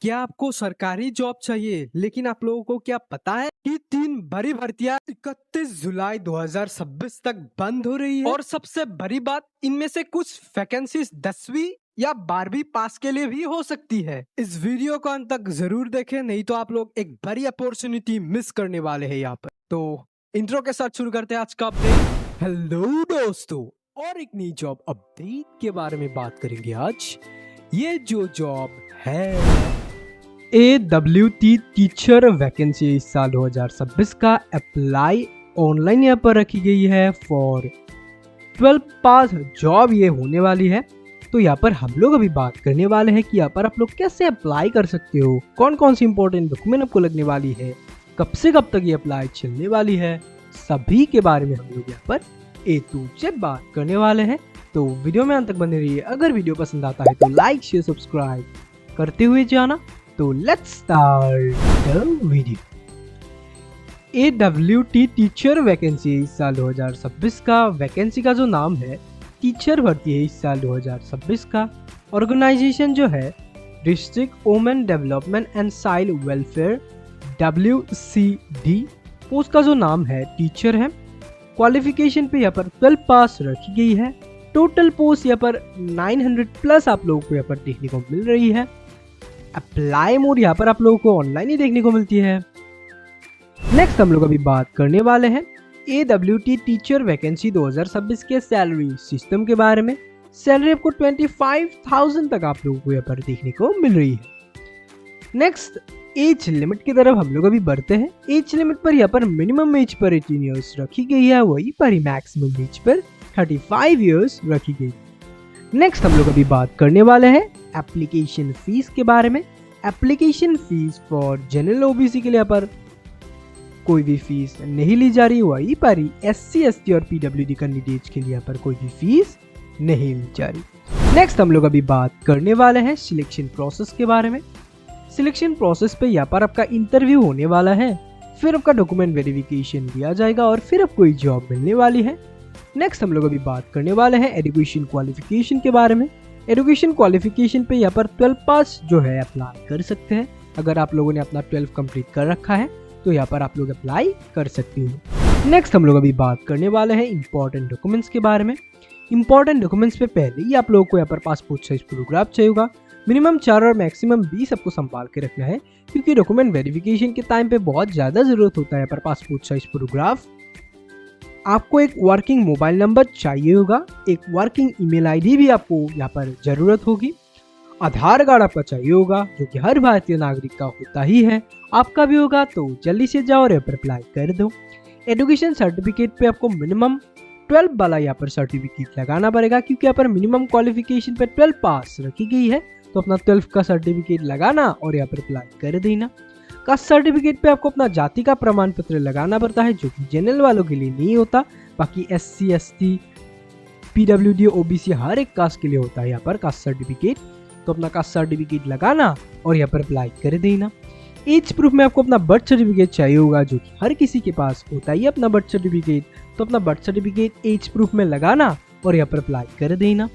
क्या आपको सरकारी जॉब चाहिए, लेकिन आप लोगों को क्या पता है कि 3 बड़ी भर्तियां 31 जुलाई 2026 तक बंद हो रही है। और सबसे बड़ी बात, इनमें से कुछ वैकेंसीज 10वीं या 12वीं पास के लिए भी हो सकती है। इस वीडियो को अंत तक जरूर देखें, नहीं तो आप लोग एक बड़ी अपॉर्चुनिटी मिस करने वाले हैं यहाँ पर। तो इंट्रो के साथ शुरू करते हैं आज का अपडेट। हेलो दोस्तों, और एक नई जॉब अपडेट के बारे में बात करेंगे आज। ये जो जॉब है AWT टीचर वैकेंसी इस साल 2026 का अप्लाई ऑनलाइन यहाँ पर रखी गई है फॉर 12 पास जॉब ये होने वाली है। तो यहाँ पर हम लोग अभी बात करने वाले हैं कि यहाँ पर आप लोग कैसे अप्लाई कर सकते हो, कौन कौन सी इंपॉर्टेंट डॉक्यूमेंट आपको लगने वाली है, कब से कब तक ये अप्लाई चलने वाली है, सभी के बारे में हम लोग यहाँ पर A to Z बात करने वाले हैं। तो वीडियो में अंत तक बने रहिए। अगर वीडियो पसंद आता है तो लाइक शेयर सब्सक्राइब करते हुए जाना। तो let's start the video. AWT teacher vacancy इस साल 2026 का वैकेंसी का जो नाम है टीचर भर्ती है इस साल 2026 का। ऑर्गेनाइजेशन जो है district women development and child welfare WCD। Post का जो नाम है टीचर है। क्वालिफिकेशन पे यहाँ पर 12 पास रखी गई है। टोटल पोस्ट यहाँ पर 900 प्लस आप लोगों को यहाँ पर देखने को मिल रही है। अप्लाई मोड यहाँ पर आप लोगों को ऑनलाइन ही देखने को मिलती है। नेक्स्ट हम लोग अभी बात करने वाले हैं AWT टीचर वैकेंसी 2026 के सैलरी सिस्टम के बारे में। सैलरी आपको 25,000 तक आप लोगों को यहाँ पर देखने को मिल रही है। नेक्स्ट एज लिमिट की तरफ हम लोग अभी बढ़ते हैं। एज लिमिट पर यहाँ पर मिनिमम एज पर 18 ईयर्स रखी गई है, वही पर ही मैक्सिमम एज पर 35 ईयर्स रखी गई। नेक्स्ट हम लोग अभी बात करने वाले हैं एप्लीकेशन फीस के बारे में। Application fees for general OBC के लिए पर कोई भी फीस नहीं ली जा रही, वही पर ही SC ST और PWD कैंडिडेट्स के लिए पर कोई भी फीस नहीं ली जा रही। नेक्स्ट हम लोग अभी बात करने वाले हैं सिलेक्शन प्रोसेस के बारे में। सिलेक्शन प्रोसेस पे यहाँ पर आपका इंटरव्यू होने वाला है, फिर आपका डॉक्यूमेंट वेरिफिकेशन दिया जाएगा और फिर आपको कोई जॉब मिलने वाली है। नेक्स्ट हम लोग अभी बात करने वाले हैं एजुकेशन क्वालिफिकेशन के बारे में। एजुकेशन क्वालिफिकेशन पे यहाँ पर 12 पास जो है अप्लाई कर सकते हैं। अगर आप लोगों ने अपना 12 कंप्लीट कर रखा है तो यहाँ पर आप लोग अप्लाई कर सकते हो। नेक्स्ट हम लोग अभी बात करने वाले हैं इंपॉर्टेंट डॉक्यूमेंट्स के बारे में। इंपॉर्टेंट डॉक्यूमेंट्स पे पहले ही आप लोगों को यहाँ पर पासपोर्ट साइज फोटोग्राफ चाहिए होगा। मिनिमम 4 और मैक्सिमम 20 आपको संभाल के रखना है, क्योंकि डॉक्यूमेंट वेरिफिकेशन के टाइम पे बहुत ज़्यादा ज़रूरत होता है यहाँ पर पासपोर्ट साइज फोटोग्राफ। आपको एक वर्किंग मोबाइल नंबर चाहिए होगा, एक वर्किंग ईमेल ID भी आपको यहाँ पर ज़रूरत होगी। आधार कार्ड आपका चाहिए होगा, जो कि हर भारतीय नागरिक का होता ही है, आपका भी होगा। तो जल्दी से जाओ और यहाँ पर अप्लाई कर दो। एजुकेशन सर्टिफिकेट पे आपको मिनिमम 12 वाला यहाँ पर सर्टिफिकेट लगाना पड़ेगा, क्योंकि यहाँ पर मिनिमम क्वालिफिकेशन पे 12 पास रखी गई है। तो अपना 12 का सर्टिफिकेट लगाना और यहाँ पर अप्लाई कर देना। कास्ट सर्टिफिकेट पे आपको अपना जाति का प्रमाण पत्र लगाना पड़ता है, जो कि जनरल वालों के लिए नहीं होता। बाकी SC ST PWD OBC हर एक कास्ट के लिए होता है यहाँ पर कास्ट सर्टिफिकेट। तो अपना कास्ट सर्टिफिकेट लगाना और यहाँ पर अप्लाई कर देना। एज प्रूफ में आपको अपना बर्थ सर्टिफिकेट चाहिए होगा, जो कि हर किसी के पास होता ही अपना बर्थ सर्टिफिकेट। तो अपना बर्थ सर्टिफिकेट एज प्रूफ में लगाना और यहाँ पर अप्लाई कर देना।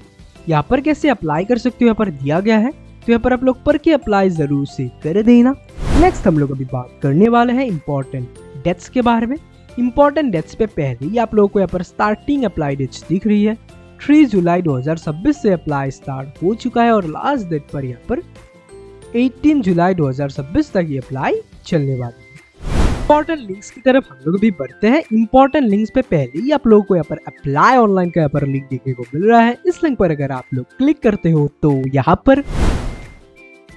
यहाँ पर कैसे अप्लाई कर सकते हो यहाँ पर दिया गया है, तो यहाँ पर आप लोग पढ़ के अप्लाई जरूर से कर देना। नेक्स्ट हम लोग अभी बात करने वाले हैं इंपॉर्टेंट डेट्स के बारे में। इंपॉर्टेंट डेट्स पे पहले ही आप लोगों को यहाँ पर स्टार्टिंग अप्लाई डेट्स दिख रही है। 3 जुलाई 2026 से अप्लाई स्टार्ट हो चुका है और लास्ट डेट पर यहाँ पर 18 जुलाई 2026 तक ये अप्लाई चलने वाली है। इंपॉर्टेंट लिंक्स की तरफ हम लोग भी बढ़ते हैं। इंपॉर्टेंट लिंक्स पे पहले ही आप लोगों को यहाँ पर अप्लाई ऑनलाइन का यहाँ पर लिंक देखने को मिल रहा है। इस लिंक पर अगर आप लोग क्लिक करते हो तो यहाँ पर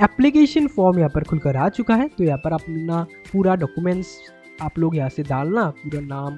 एप्लीकेशन फॉर्म यहाँ पर खुलकर आ चुका है। तो यहाँ पर अपना पूरा डॉक्यूमेंट्स आप लोग यहाँ से डालना, पूरा नाम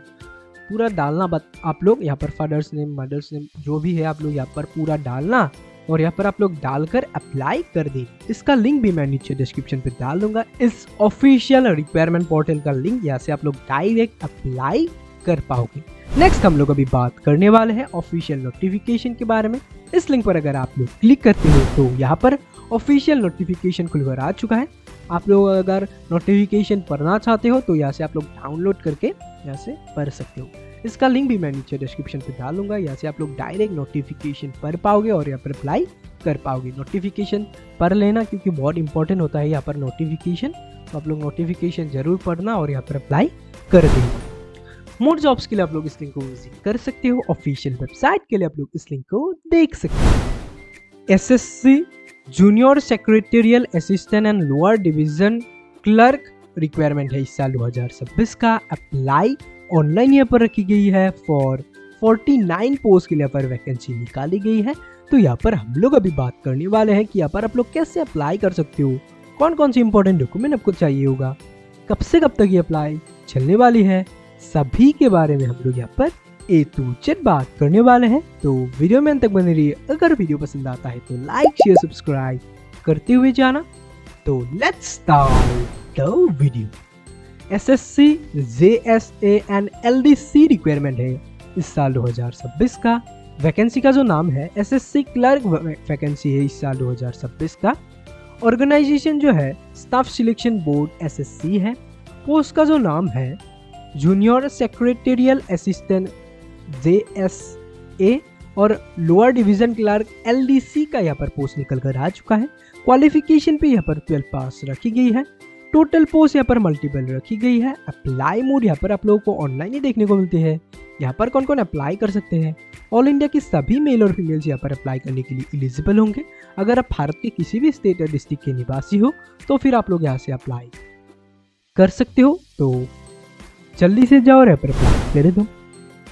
पूरा डालना। आप लोग यहाँ पर फादर्स नेम मदर्स नेम जो भी है आप लोग यहाँ पर पूरा डालना और यहाँ पर आप लोग डालकर अप्लाई कर दें। इसका लिंक भी मैं नीचे डिस्क्रिप्शन पे डाल दूंगा। इस ऑफिशियल रिक्वायरमेंट पोर्टल का लिंक, यहाँ से आप लोग डायरेक्ट अप्लाई कर पाओगे। नेक्स्ट हम लोग अभी बात करने वाले हैं ऑफिशियल नोटिफिकेशन के बारे में। इस लिंक पर अगर आप लोग क्लिक करते हो तो यहाँ पर ऑफिशियल नोटिफिकेशन खुलकर आ चुका है। आप लोग अगर नोटिफिकेशन पढ़ना चाहते हो तो यहाँ से आप लोग डाउनलोड करके यहाँ से पढ़ सकते हो। इसका लिंक भी मैं नीचे डिस्क्रिप्शन पे डाल दूंगा। यहाँ से आप लोग डायरेक्ट नोटिफिकेशन पढ़ पाओगे और यहाँ पर अप्लाई कर पाओगे। नोटिफिकेशन पढ़ लेना क्योंकि बहुत इंपॉर्टेंट होता है यहाँ पर नोटिफिकेशन, तो आप लोग नोटिफिकेशन जरूर पढ़ना और यहाँ पर अप्लाई कर देना। मोर जॉब्स के लिए आप लोग इस लिंक को विजिट कर सकते हो। ऑफिशियल वेबसाइट के लिए आप लोग इस लिंक को देख सकते हो। SSC junior secretarial assistant and lower division clerk requirement है इस साल 2026 का। अप्लाई ऑनलाइन यहाँ पर रखी गई है। फॉर 49 पोस्ट के लिए यहाँ पर वैकेंसी निकाली गई है। तो यहाँ पर हम लोग अभी बात करने वाले हैं कि यहाँ पर आप लोग कैसे अप्लाई कर सकते हो, कौन कौन सी इंपॉर्टेंट डॉक्यूमेंट आपको चाहिए होगा, कब से कब तक ये अप्लाई चलने वाली है, सभी के बारे में हम लोग यहाँ पर ए टू जेड बात करने वाले हैं। तो वीडियो में अंत तक बने रहिए। अगर वीडियो पसंद आता है तो लाइक शेयर सब्सक्राइब करते हुए जाना। तो let's start the video. SSC JSA and LDC requirement है इस साल 2026 का। वैकेंसी का जो नाम है एसएससी क्लर्क वैकेंसी है इस साल 2026 का। ऑर्गेनाइजेशन जो है स्टाफ सिलेक्शन बोर्ड एसएससी है। पोस्ट का जो नाम है जूनियर सेक्रेटेरियल असिस्टेंट जेएसए और लोअर डिवीजन क्लर्क एलडीसी का यहाँ पर पोस्ट निकल कर आ चुका है। क्वालिफिकेशन पे यहाँ पर 12 पास रखी गई है। टोटल पोस्ट यहाँ पर मल्टीपल रखी गई है। अप्लाई मोड यहाँ पर आप लोगों को ऑनलाइन ही देखने को मिलते हैं। यहाँ पर कौन कौन अप्लाई कर सकते हैं, ऑल इंडिया की सभी मेल और फीमेल्स यहाँ पर अप्लाई करने के लिए एलिजिबल होंगे। अगर आप भारत के किसी भी स्टेट या डिस्ट्रिक्ट के निवासी हो तो फिर आप लोग यहाँ से अप्लाई कर सकते हो। तो जल्दी से जाओ और यहाँ पर अप्लाई कर दो।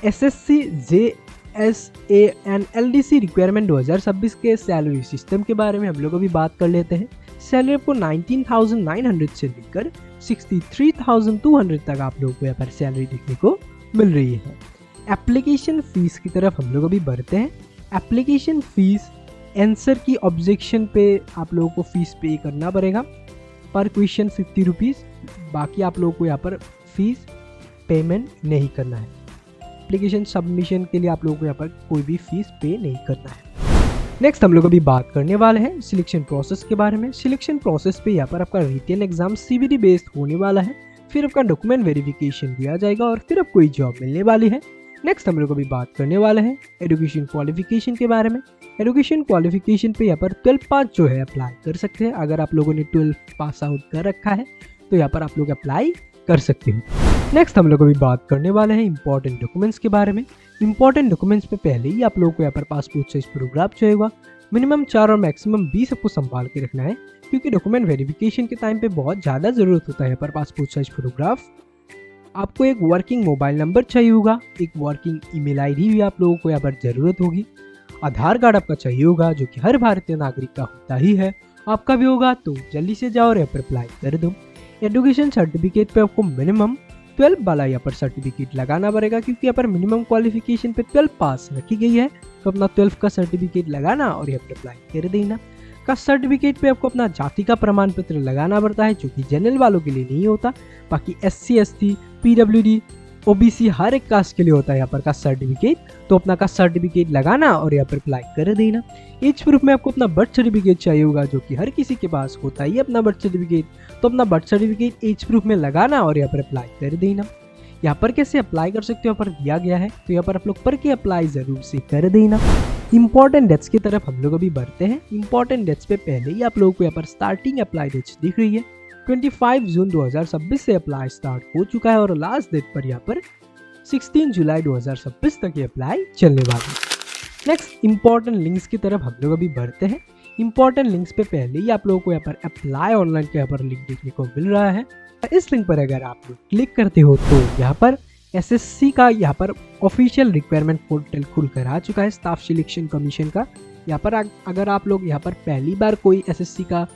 SSC JSA and LDC requirement 2026 के सैलरी सिस्टम के बारे में हम लोग अभी बात कर लेते हैं। सैलरी आपको 19,900 से लेकर 63,200 तक आप लोगों को यहाँ पर सैलरी देखने को मिल रही है। एप्लीकेशन फीस की तरफ हम लोग अभी बढ़ते हैं। एप्लीकेशन फीस आंसर की ऑब्जेक्शन पे आप लोगों को फीस पे करना पड़ेगा। पर क्वेश्चन 50 रुपीज़। बाकी आप लोगों को यहाँ पर फीस पेमेंट नहीं करना है। एप्लीकेशन सबमिशन के लिए आप लोगों को यहाँ पर कोई भी फीस पे नहीं करना है। नेक्स्ट हम लोग अभी बात करने वाले हैं सिलेक्शन प्रोसेस के बारे में। सिलेक्शन प्रोसेस पे यहाँ पर आपका रिटन एग्जाम सीबीटी बेस्ड होने वाला है। फिर आपका डॉक्यूमेंट वेरिफिकेशन दिया जाएगा और फिर आपको कोई जॉब मिलने वाली है। नेक्स्ट हम लोग अभी बात करने वाले हैं एजुकेशन क्वालिफिकेशन के बारे में। एजुकेशन क्वालिफिकेशन पे यहाँ पर 12 पास जो है अप्लाई कर सकते हैं। अगर आप लोगों ने 12 पास आउट कर रखा है तो यहाँ पर आप लोग अप्लाई कर सकते हो। नेक्स्ट हम लोग अभी बात करने वाले हैं इंपॉर्टेंट डॉक्यूमेंट्स के बारे में। इंपॉर्टेंट डॉक्यूमेंट्स पे पहले ही आप लोगों को यहाँ पर पासपोर्ट साइज फोटोग्राफ चाहिए। मिनिमम 4 और मैक्सिमम 20 आपको संभाल के रखना है क्योंकि डॉक्यूमेंट वेरिफिकेशन के टाइम पे बहुत ज़्यादा ज़रूरत होता है यहाँ पर पासपोर्ट साइज फोटोग्राफ। आपको एक वर्किंग मोबाइल नंबर चाहिए होगा। एक वर्किंग ईमेल आईडी भी आप लोगों को यहाँ पर ज़रूरत होगी। आधार कार्ड आपका चाहिए होगा जो कि हर भारतीय नागरिक का होता ही है। आपका भी होगा तो जल्दी से जाओ और यहाँ पर अप्लाई कर दो। एजुकेशन सर्टिफिकेट पे आपको मिनिमम 12 वाला यहाँ पर सर्टिफिकेट लगाना पड़ेगा क्योंकि यहाँ पर मिनिमम क्वालिफिकेशन पे 12 पास रखी गई है। तो अपना 12 का सर्टिफिकेट लगाना और यहाँ पर अप्लाई कर देना। कास्ट सर्टिफिकेट पे आपको अपना जाति का प्रमाण पत्र लगाना पड़ता है जो कि जनरल वालों के लिए नहीं होता। बाकी SC ST PWD OBC हर एक कास्ट के लिए होता है यहाँ पर कास्ट सर्टिफिकेट। तो अपना कास्ट सर्टिफिकेट लगाना और यहाँ पर अप्लाई कर देना। एज प्रूफ में आपको अपना बर्थ सर्टिफिकेट चाहिए होगा जो कि हर किसी के पास होता ही अपना बर्थ सर्टिफिकेट। तो अपना बर्थ सर्टिफिकेट एज प्रूफ में लगाना और यहाँ पर अप्लाई कर देना। यहाँ पर कैसे अप्लाई कर सकते हो यहाँ पर दिया गया है। तो यहाँ पर आप लोग पढ़ के अप्लाई जरूर से कर देना। इंपॉर्टेंट डेट्स की तरफ हम लोग अभी बढ़ते हैं। इंपॉर्टेंट डेट्स पे पहले ही आप लोगों को यहाँ पर स्टार्टिंग अप्लाई डेट्स दिख रही है। 25 जून 2026 से अप्लाई स्टार्ट हो चुका है और लास्ट डेट पर यहाँ पर 16 जुलाई 2026 तक ये अप्लाई चलने वाली है। नेक्स्ट इंपॉर्टेंट लिंक्स की तरफ हम लोग अभी बढ़ते हैं। इंपॉर्टेंट लिंक्स पे पहले ही आप लोगों को यहाँ पर अप्लाई ऑनलाइन का यहाँ पर लिंक देखने को मिल रहा है। इस लिंक पर अगर आप लोग क्लिक करते हो तो यहाँ पर एसएससी का यहाँ पर ऑफिशियल रिक्वायरमेंट पोर्टल खुल कर आ चुका है स्टाफ सिलेक्शन कमीशन का। यहाँ पर अगर आप लोग यहाँ पर पहली बार कोई एसएससी का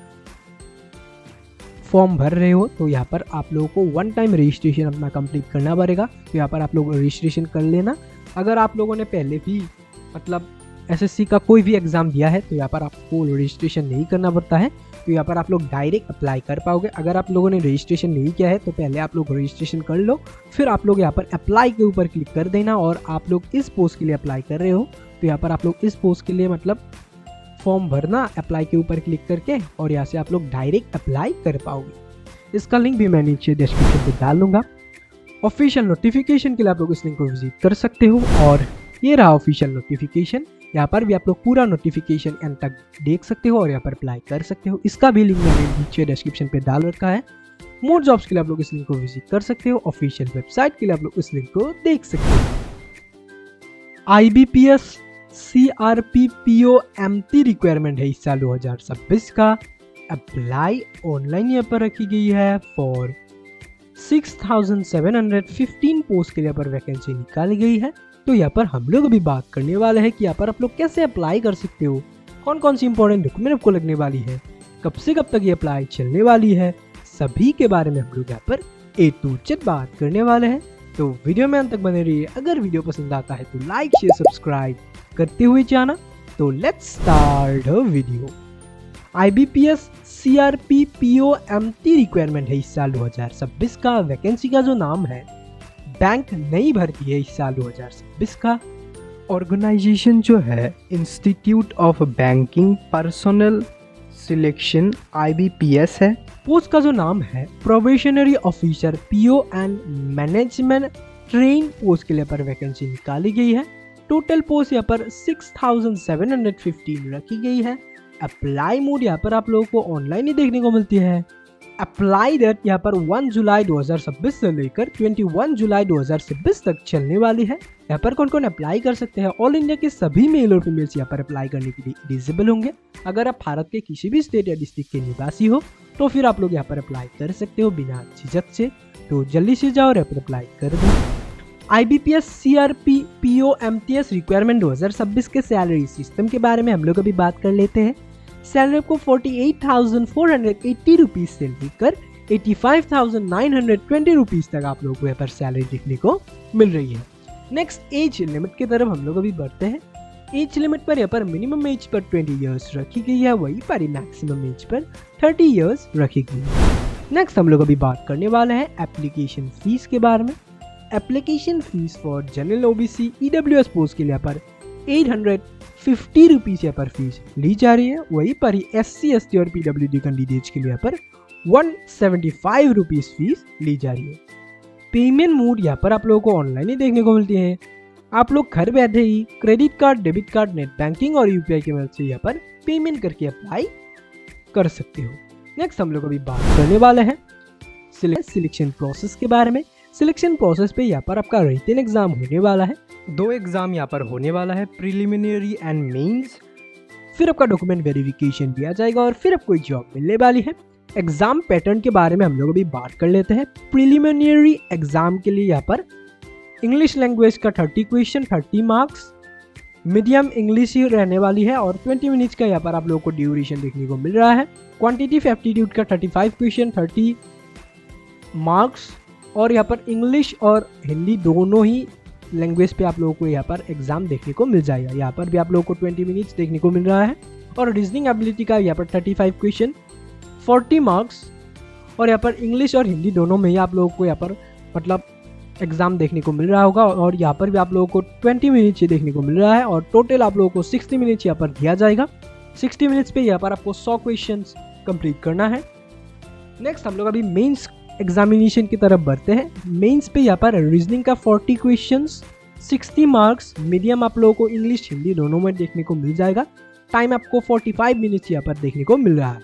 फॉर्म भर रहे हो तो यहाँ पर आप लोगों को 1 टाइम रजिस्ट्रेशन अपना कंप्लीट करना पड़ेगा। तो यहाँ पर आप लोग रजिस्ट्रेशन कर लेना। अगर आप लोगों ने पहले भी मतलब एसएससी का कोई भी एग्ज़ाम दिया है तो यहाँ पर आपको रजिस्ट्रेशन नहीं करना पड़ता है। तो यहाँ पर आप लोग डायरेक्ट अप्लाई कर पाओगे। अगर आप लोगों ने रजिस्ट्रेशन नहीं किया है तो पहले आप लोग रजिस्ट्रेशन कर लो, फिर आप लोग यहाँ पर अप्लाई के ऊपर क्लिक कर देना। और आप लोग इस पोस्ट के लिए अप्लाई कर रहे हो तो यहाँ पर आप लोग इस पोस्ट के लिए मतलब फॉर्म भरना, अप्लाई के ऊपर क्लिक करके, और यहाँ से आप लोग डायरेक्ट अप्लाई कर पाओगे। इसका लिंक भी मैं नीचे डिस्क्रिप्शन पे डाल दूंगा। ऑफिशियल नोटिफिकेशन के लिए आप लोग इस लिंक को विजिट कर सकते हो। और ये रहा ऑफिशियल नोटिफिकेशन, यहाँ पर भी आप लोग पूरा नोटिफिकेशन एंड तक देख सकते हो और यहाँ पर अप्लाई कर सकते हो। इसका भी लिंक मैंने नीचे डिस्क्रिप्शन पे डाल रखा है। मोर जॉब्स के लिए आप लोग इस लिंक को विजिट कर सकते हो। ऑफिशियल वेबसाइट के लिए आप लोग इस लिंक को देख सकते हो। IBPS CRP-PO MT रिक्वायरमेंट है इस साल 2026 का। अप्लाई ऑनलाइन यहाँ पर रखी गई है फॉर 6715 पोस्ट के लिए यहाँ पर वैकेंसी निकाली गई है। तो यहाँ पर हम लोग अभी बात करने वाले हैं कि यहाँ पर आप लोग कैसे अप्लाई कर सकते हो, कौन कौन सी इंपॉर्टेंट डॉक्यूमेंट आपको लगने वाली है, कब से कब तक ये अप्लाई चलने वाली है, सभी के बारे में हम लोग यहाँ पर A to Z बात करने वाले हैं। तो वीडियो में अंत तक बने रहिए। अगर वीडियो पसंद आता है तो लाइक शेयर सब्सक्राइब करते हुए जाना। तो let's start the video. IBPS CRP-PO MT requirement है इस साल 2026 का। वैकेंसी का जो नाम है बैंक नई भर्ती है इस साल 2026 का। ऑर्गेनाइजेशन जो है institute of banking personal selection IBPS है। पोस्ट का जो नाम है probationary officer PO and management train post के लिए पर वैकेंसी निकाली गई है। टोटल पोस्ट यहाँ पर 6715 रखी गई है। अप्लाई मोड यहाँ पर आप लोगों को ऑनलाइन ही देखने को मिलती है। अप्लाई डेट यहाँ पर 1 जुलाई 2026 से लेकर 21 जुलाई 2026 तक चलने वाली है। यहाँ पर कौन कौन अप्लाई कर सकते हैं? ऑल इंडिया के सभी मेल और फीमेल्स यहाँ पर अप्लाई करने के लिए एलिजिबल होंगे। अगर आप भारत के किसी भी स्टेट या डिस्ट्रिक्ट के निवासी हो तो फिर आप लोग यहाँ पर अप्लाई कर सकते हो बिना झिझक से। तो जल्दी से जाओ और यहाँ पर अप्लाई कर दो। IBPS CRP-PO MTS रिक्वायरमेंट 2026 के सैलरी सिस्टम के बारे में हम लोग अभी बात कर लेते हैं। सैलरी को 48,480 रुपीज से लेकर 85,920 रुपीज तक आप लोगों को यहाँ पर सैलरी देखने को मिल रही है। नेक्स्ट एज लिमिट की तरफ हम लोग अभी बढ़ते हैं। एज लिमिट पर यहाँ पर मिनिमम एज पर 20 इयर्स रखी गई है, वही पर मैक्सिमम एज पर 30 इयर्स रखी गई है। नेक्स्ट हम लोग अभी बात करने वाले हैं एप्लीकेशन फीस के बारे में। Application fees for general OBC EWS post के लिए यहाँ पर 850 रुपीज यहाँ पर फीस ली जा रही है। वही पर ही SC ST और PWD कैंडिडेट्स के लिए यहाँ पर 175 रुपीज फीस ली जा रही है। पेमेंट मोड यहाँ पर आप लोगों को ऑनलाइन ही देखने को मिलती है। आप लोग घर बैठे ही credit card, debit card, net banking और UPI की मदद से यहाँ पर पेमेंट करके अप्लाई कर सकते हो। नेक्स्ट हम लोग अभी बात करने वाले हैं सिलेक्शन प्रोसेस के बारे में। सिलेक्शन प्रोसेस पे यहाँ पर आपका रिटन एग्जाम होने वाला है। 2 एग्जाम यहाँ पर होने वाला है, प्रिलिमिनरी एंड मेंस। फिर आपका डॉक्यूमेंट वेरिफिकेशन दिया जाएगा और फिर आपको जॉब मिलने वाली है। एग्जाम पैटर्न के बारे में हम लोग अभी बात कर लेते हैं। प्रिलिमिनरी एग्जाम के लिए यहाँ पर इंग्लिश लैंग्वेज का 30 क्वेश्चन 30 मार्क्स, मीडियम इंग्लिश ही रहने वाली है और 20 मिनट्स का यहाँ पर आप लोगों को ड्यूरेशन देखने को मिल रहा है। क्वांटिटेटिव एप्टीट्यूड का 35 क्वेश्चन 30 मार्क्स और यहाँ पर इंग्लिश और हिंदी दोनों ही लैंग्वेज पे आप लोगों को यहाँ पर एग्जाम देखने को मिल जाएगा। यहाँ पर भी आप लोगों को 20 मिनट्स देखने को मिल रहा है और रीजनिंग एबिलिटी का यहाँ पर 35 क्वेश्चन 40 मार्क्स और यहाँ पर इंग्लिश और हिंदी दोनों में ही आप लोगों को यहाँ पर मतलब एग्जाम देखने को मिल रहा होगा। और यहाँ पर भी आप लोगों को 20 मिनट्स ही देखने को मिल रहा है और टोटल आप लोगों को 60 मिनट्स यहाँ पर दिया जाएगा। 60 मिनट्स पे यहाँ पर आपको 100 क्वेश्चन कंप्लीट करना है। नेक्स्ट हम लोग अभी मेंस एग्जामिनेशन की तरफ बढ़ते हैं। मेंस पे यहाँ पर रीजनिंग का 40 क्वेश्चंस 60 मार्क्स, मीडियम आप लोगों को इंग्लिश हिंदी दोनों में देखने को मिल जाएगा। टाइम आपको 45 मिनट्स यहाँ पर देखने को मिल रहा है।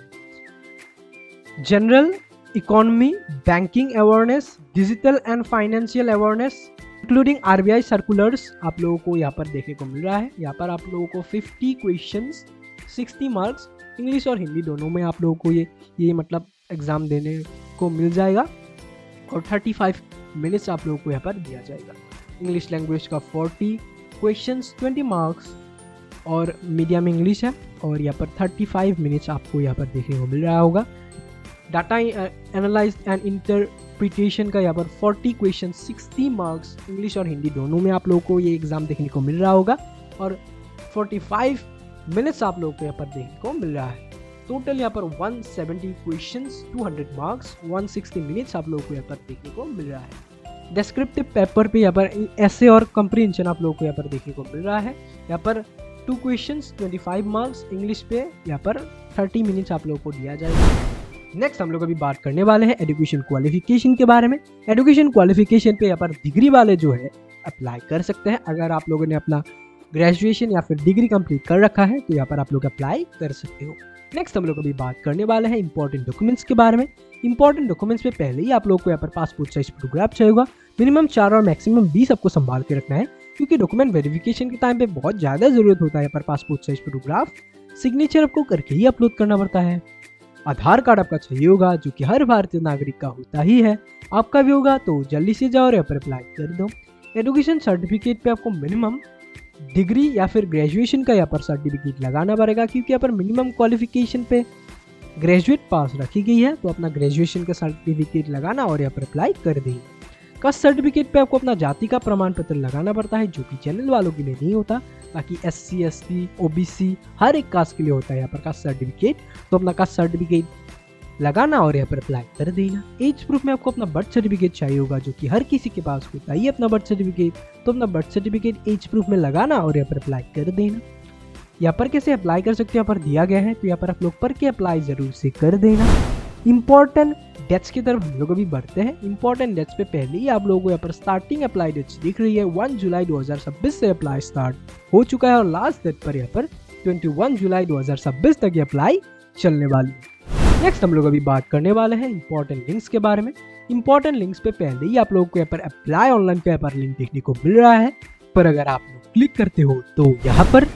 General economy, banking awareness, digital and financial awareness including RBI circulars आप लोगों को यहाँ पर देखने को मिल रहा है। यहाँ पर आप लोगों को 50 क्वेश्चंस 60 मार्क्स इंग्लिश और हिंदी दोनों में आप लोगों को ये मतलब एग्जाम देने को मिल जाएगा और 35 मिनट्स आप लोगों को यहाँ पर दिया जाएगा। इंग्लिश लैंग्वेज का 40 क्वेश्चंस 20 मार्क्स और मीडियम इंग्लिश है और यहाँ पर 35 मिनट्स आपको यहाँ पर देखने को मिल रहा होगा। डाटा एनालाइज एंड इंटरप्रिटेशन का यहाँ पर 40 क्वेश्चन 60 मार्क्स इंग्लिश और हिंदी दोनों में आप लोगों को ये एग्जाम देखने को मिल रहा होगा और 45 मिनट्स आप लोगों को यहाँ पर देखने को मिल रहा है। टोटल यहाँ पर 170 क्वेश्चंस 200 मार्क्स 160 मिनट्स आप लोगों को यहाँ पर देखने को मिल रहा है। डिस्क्रिप्टिव पेपर पे यहाँ पर ऐसे और कंप्रीहेंशन आप लोगों को यहाँ पर देखने को मिल रहा है। यहाँ पर 2 क्वेश्चंस 25 मार्क्स इंग्लिश पे यहाँ पर 30 मिनट्स आप लोगों को दिया जाएगा। नेक्स्ट हम लोग अभी बात करने वाले हैं एजुकेशन क्वालिफिकेशन के बारे में। एजुकेशन क्वालिफिकेशन पे यहाँ पर डिग्री वाले जो है अप्लाई कर सकते हैं। अगर आप लोगों ने अपना ग्रेजुएशन या फिर डिग्री कंप्लीट कर रखा है तो यहाँ पर आप लोग अप्लाई कर सकते हो। नेक्स्ट हम लोग अभी बात करने वाले हैं इंपॉर्टेंट डॉक्यूमेंट्स के बारे में। इंपॉर्टेंट डॉक्यूमेंट्स में पहले ही आप लोग को यहाँ पर पासपोर्ट साइज फोटोग्राफ चाहिए होगा। मिनिमम 4 और मैक्सिमम 20 आपको संभाल के रखना है, क्योंकि डॉक्यूमेंट वेरिफिकेशन के टाइम पे बहुत ज़्यादा ज़रूरत होता है यहाँ पर पासपोर्ट साइज फोटोग्राफ। सिग्नेचर आपको करके ही अपलोड करना पड़ता है। आधार कार्ड आपका चाहिए होगा, जो कि हर भारतीय नागरिक का होता ही है। आपका भी होगा तो जल्दी से जाओ और यहाँ पर अप्लाई कर दो। एजुकेशन सर्टिफिकेट पे आपको मिनिमम डिग्री या फिर ग्रेजुएशन का यहाँ पर सर्टिफिकेट लगाना पड़ेगा, क्योंकि यहाँ पर मिनिमम क्वालिफिकेशन पे ग्रेजुएट पास रखी गई है। तो अपना ग्रेजुएशन का सर्टिफिकेट लगाना और यहाँ पर अप्लाई कर देना। कास्ट सर्टिफिकेट पे आपको अपना जाति का प्रमाण पत्र लगाना पड़ता है, जो कि जनरल वालों के लिए नहीं होता। बाकी SC ST OBC हर एक कास्ट के लिए होता है यहाँ पर कास्ट सर्टिफिकेट। तो अपना कास्ट सर्टिफिकेट लगाना और यहाँ पर अप्लाई कर देना। एज प्रूफ में आपको अपना बर्थ सर्टिफिकेट चाहिए होगा, जो कि हर किसी के पास होता ही अपना बर्थ सर्टिफिकेट। तो अपना बर्थ सर्टिफिकेट एज प्रूफ में लगाना और यहाँ पर अप्लाई कर देना। यहाँ पर कैसे अप्लाई कर सकते हो यहाँ पर दिया गया है, तो यहाँ पर आप लोग पढ़ के अप्लाई जरूर से कर देना। इंपॉर्टेंट डेट्स की तरफ हम लोग अभी बढ़ते हैं। इंपॉर्टेंट डेट्स पे पहले ही आप लोगों को यहाँ पर स्टार्टिंग अप्लाई डेट्स दिख रही है। 1 जुलाई 2026 से अप्लाई स्टार्ट हो चुका है और लास्ट डेट पर यहाँ पर 21 जुलाई 2026 तक ये अप्लाई चलने वाली है। नेक्स्ट हम लोग अभी बात करने वाले हैं इंपॉर्टेंट लिंक्स के बारे में। इंपॉर्टेंट लिंक्स पे पहले ही आप लोगों को यहाँ पर अप्लाई ऑनलाइन का यहाँ पर लिंक देखने को मिल रहा है, पर अगर आप लोग क्लिक करते हो तो यहाँ पर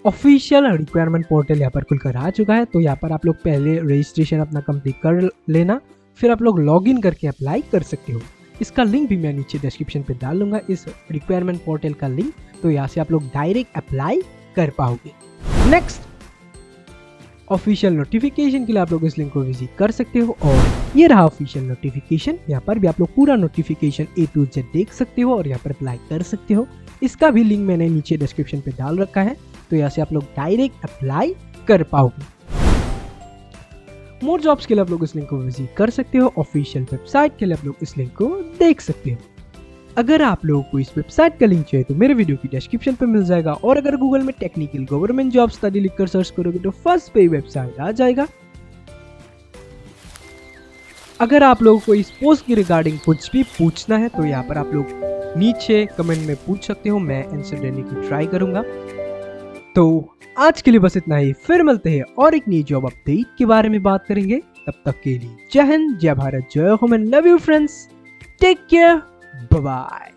ऑफिशियल रिक्वायरमेंट पोर्टल यहाँ पर खुलकर आ चुका है। तो यहाँ पर आप लोग पहले रजिस्ट्रेशन अपना कंप्लीट कर लेना, फिर आप लोग लॉगिन करके अप्लाई कर सकते हो। इसका लिंक भी मैं नीचे डिस्क्रिप्शन पे डाल दूंगा, इस रिक्वायरमेंट पोर्टल का लिंक। तो यहाँ से आप लोग डायरेक्ट अप्लाई कर पाओगे। नेक्स्ट ऑफिशियल नोटिफिकेशन के लिए आप लोग इस लिंक को विजिट कर सकते हो और ये रहा ऑफिशियल नोटिफिकेशन। यहाँ पर भी आप लोग पूरा नोटिफिकेशन A to Z देख सकते हो और यहाँ पर अप्लाई कर सकते हो। इसका भी लिंक मैंने नीचे डिस्क्रिप्शन पे डाल रखा है, तो यहाँ से आप लोग डायरेक्ट अप्लाई कर पाओगे। मोर जॉब्स के लिए आप लोग इस लिंक को विजिट कर सकते हो। ऑफिशियल वेबसाइट के लिए आप लोग इस लिंक को देख सकते हो। अगर आप लोगों को इस वेबसाइट का लिंक चाहिए तो मेरे वीडियो की डिस्क्रिप्शन पे मिल जाएगा, और अगर गूगल में टेक्निकल गवर्नमेंट जॉब स्टडी लिखकर सर्च करोगे तो फर्स्ट पे वेबसाइट आ जाएगा। अगर आप लोगों को इस पोस्ट की रिगार्डिंग कुछ भी पूछना है तो यहाँ पर आप लोग नीचे कमेंट में पूछ सकते हो, मैं आंसर देने की ट्राई करूंगा। तो आज के लिए बस इतना ही, फिर मिलते हैं और एक नई जॉब अपडेट के बारे में बात करेंगे। तब तक के लिए जय हिंद, जय भारत, जय home and love you friends, take care, bye bye.